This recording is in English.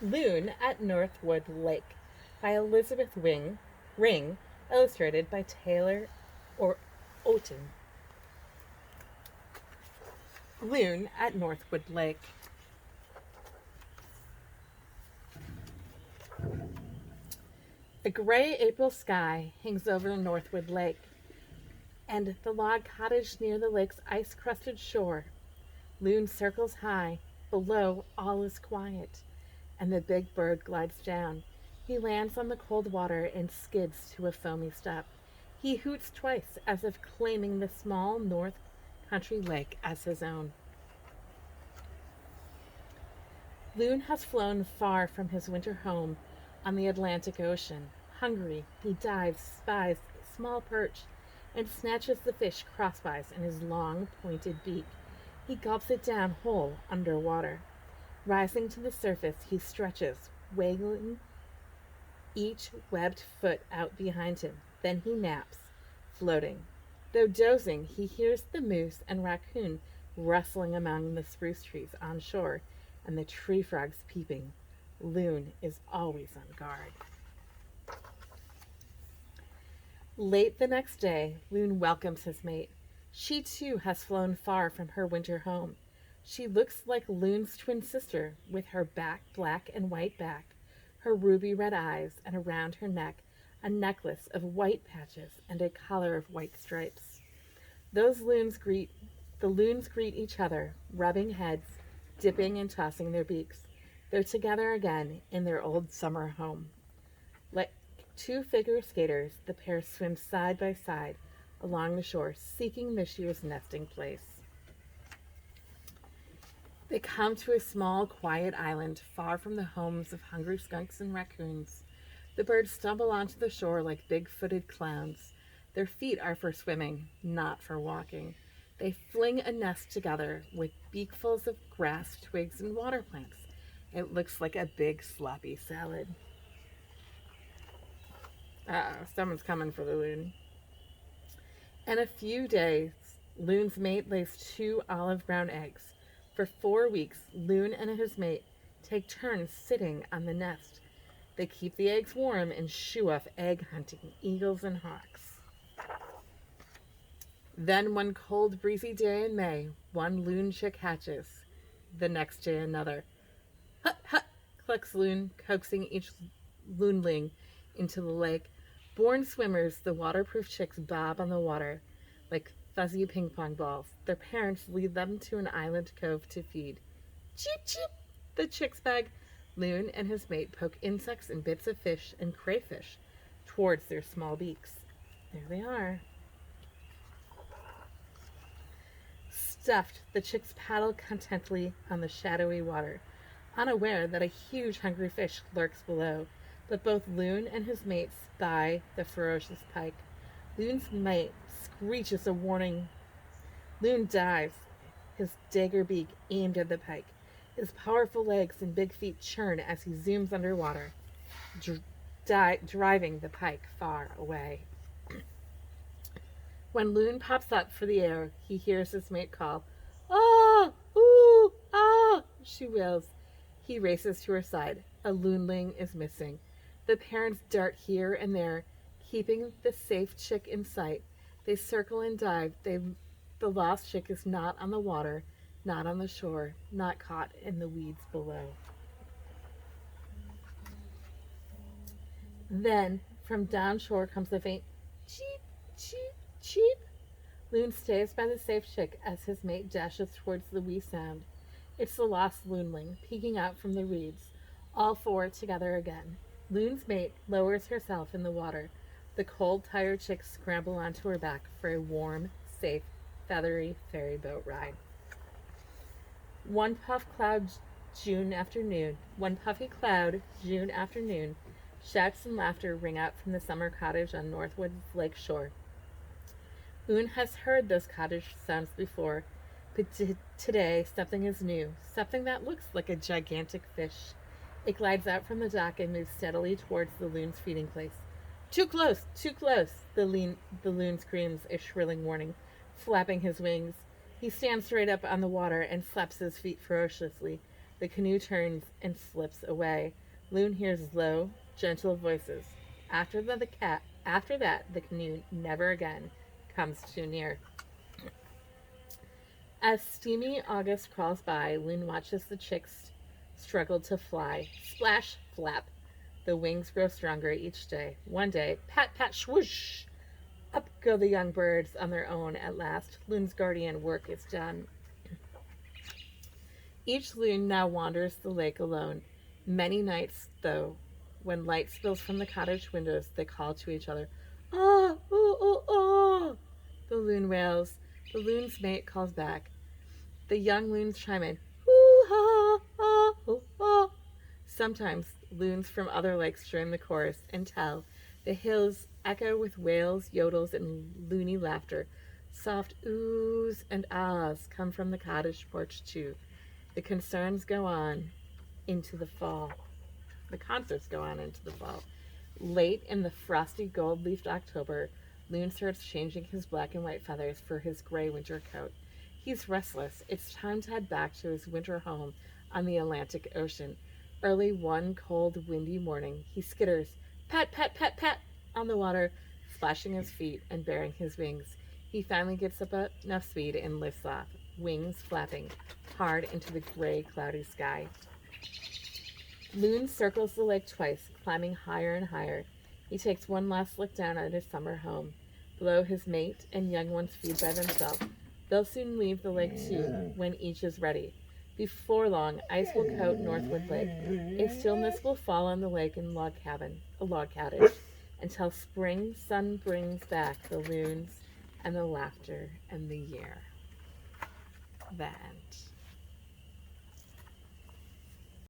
Loon at Northwood Lake by Elizabeth Ring, illustrated by Taylor or Oughton. Loon at Northwood Lake. A gray April sky hangs over Northwood Lake, and the log cottage near the lake's ice-crusted shore. Loon circles high. Below, all is quiet, and the big bird glides down. He lands on the cold water and skids to a foamy stop. He hoots twice, as if claiming the small north country lake as his own. Loon has flown far from his winter home on the Atlantic Ocean. Hungry, he dives, spies a small perch, and snatches the fish crosswise in his long, pointed beak. He gulps it down whole under water. Rising to the surface, he stretches, waggling each webbed foot out behind him. Then he naps, floating. Though dozing, he hears the moose and raccoon rustling among the spruce trees on shore, and the tree frogs peeping. Loon is always on guard. Late the next day, Loon welcomes his mate. She too has flown far from her winter home. She looks like Loon's twin sister, with her black and white back, her ruby red eyes, and around her neck a necklace of white patches and a collar of white stripes. The loons greet each other, rubbing heads, dipping and tossing their beaks. They're together again in their old summer home. Like two figure skaters, the pair swim side by side along the shore, seeking this year's nesting place. They come to a small, quiet island far from the homes of hungry skunks and raccoons. The birds stumble onto the shore like big-footed clowns. Their feet are for swimming, not for walking. They fling a nest together with beakfuls of grass, twigs, and water plants. It looks like a big sloppy salad. Someone's coming for the loon. In a few days, Loon's mate lays 2 olive brown eggs. For 4 weeks, Loon and his mate take turns sitting on the nest. They keep the eggs warm and shoo off egg hunting eagles and hawks. Then one cold, breezy day in May, one loon chick hatches. The next day another. Hut, hut, clucks Loon, coaxing each loonling into the lake. Born swimmers, the waterproof chicks bob on the water like fuzzy ping pong balls. Their parents lead them to an island cove to feed. Cheep, cheep, the chicks beg. Loon and his mate poke insects and bits of fish and crayfish towards their small beaks. There they are. Stuffed, the chicks paddle contentedly on the shadowy water, unaware that a huge hungry fish lurks below. But both Loon and his mate spy the ferocious pike. Loon's mate screeches a warning. Loon dives, his dagger beak aimed at the pike. His powerful legs and big feet churn as he zooms underwater, driving the pike far away. When Loon pops up for the air, he hears his mate call, "Ah! Ooh! Ah!" She wails. He races to her side. A loonling is missing. The parents dart here and there, keeping the safe chick in sight. They circle and dive. The lost chick is not on the water, not on the shore, not caught in the weeds below. Then, from down shore comes a faint cheep, cheep, cheep. Loon stays by the safe chick as his mate dashes towards the wee sound. It's the lost loonling, peeking out from the reeds. All 4 together again. Loon's mate lowers herself in the water. The cold, tired chicks scramble onto her back for a warm, safe, feathery ferry boat ride. One puffy cloud, June afternoon, shouts and laughter ring out from the summer cottage on Northwood Lake shore. Loon has heard those cottage sounds before, but today something is new, something that looks like a gigantic fish. It glides out from the dock and moves steadily towards the loon's feeding place. Too close! Too close! The loon screams a shrilling warning, flapping his wings. He stands straight up on the water and slaps his feet ferociously. The canoe turns and slips away. Loon hears low, gentle voices. After that, the canoe never again comes too near. As steamy August crawls by, Loon watches the chicks struggle to fly. Splash, flap. The wings grow stronger each day. One day, pat, pat, swoosh! Up go the young birds on their own at last. Loon's guardian work is done. Each loon now wanders the lake alone. Many nights, though, when light spills from the cottage windows, they call to each other. Ah, oh, oh, oh! The loon wails. The loon's mate calls back. The young loons chime in. Hoo ha ha ho ha. Sometimes loons from other lakes join the chorus and tell. The hills echo with wails, yodels, and loony laughter. Soft oohs and ahs come from the cottage porch too. The concerns go on into the fall. The concerts go on into the fall. Late in the frosty gold-leafed October, Loon starts changing his black and white feathers for his gray winter coat. He's restless. It's time to head back to his winter home on the Atlantic Ocean. Early one cold, windy morning, he skitters, pat, pat, pat, pat, on the water, splashing his feet and baring his wings. He finally gets up enough speed and lifts off, wings flapping hard into the gray, cloudy sky. Loon circles the lake twice, climbing higher and higher. He takes one last look down at his summer home. Below, his mate and young ones feed by themselves. They'll soon leave the lake too, when each is ready. Before long, ice will coat Northwood Lake. A stillness will fall on the lake and a log cottage, until spring sun brings back the loons and the laughter and the year. The end.